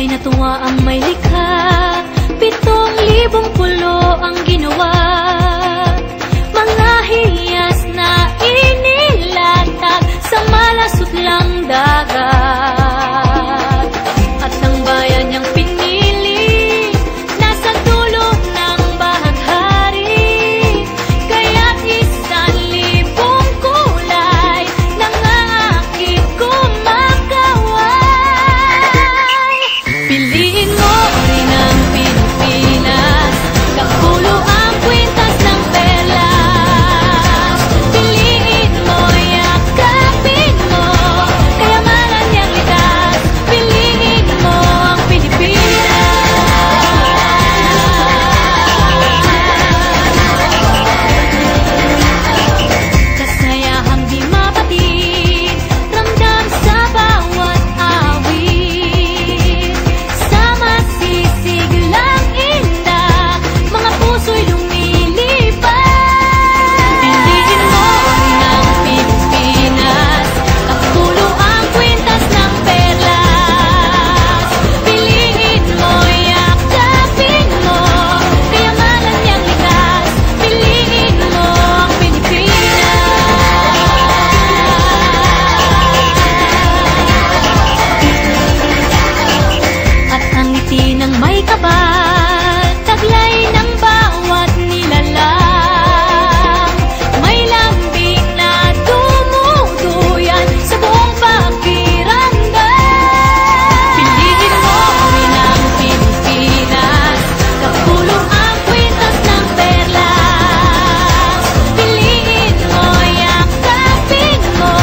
Natuwa ang may likha, 7,000 pulo ang ginawa. Mga hiyas na inilatag sa malasot lang dagat. At ang bayan niyang pinili, nasa dulo ng bahaghari. Kaya 1,000 kulay nangangakit kumakaway. Piliin mo rin ang Pilipinas, kapulo ang kwintas ng perlas. Piliin mo, yakapin mo, kayamanan niyang likas. Piliin mo ang Pilipinas. Kasayahang di mapatid, ramdam sa bawat awit. Sama sisiglang indah, mga puso'y lumilipad. Piliin mo rin ang Pilipinas, kapulo ang kwintas ng perlas. Piliin mo, yakapin mo, kayamanan niyang likas. Piliin mo ang Pilipinas. At ang ngiti ng may kapal, taglay ng bawat nilalang. May lambing na dumuduyan sa buong pakiramdam. Piliin mo rin ang Pilipinas, kapulo ang kwintas ng perlas. Piliin mo, yakapin mo,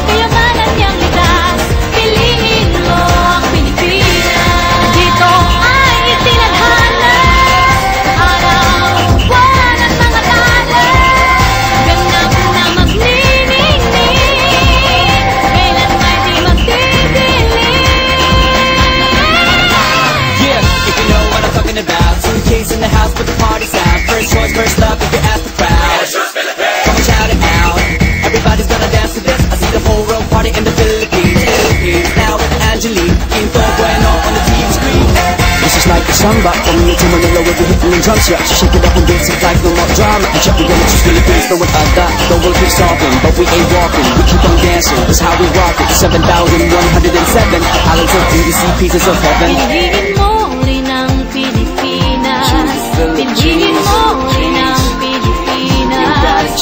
kayamanan niyang likas. Piliin mo ang Pilipinas. Dito ay tinadhana, araw, buwan at mga tala. Ganap na magniningning, kailan may di magdidilim. Yeah, if you know what I'm talking about. 2K's in the house, put the party's out. First choice, first love, if you ask the crowd. Come and shout it out. Everybody's gonna dance to this. I see the whole world party in the Philippines. Now with Angelique, Quinto Bueno on the TV screen. This is like a song back from me to Manila with the hitting and drums. Yeah, so shake it up and dance it like no more drama. And check, we're gonna choose Philippines, throw it like that. The world keeps talking, but we ain't walking. We keep on dancing, that's how we rock it. 7,107 islands of DDC, pieces of heaven. Piliin mo rin ang Pilipinas. Piliin mo rin ang Pilipinas.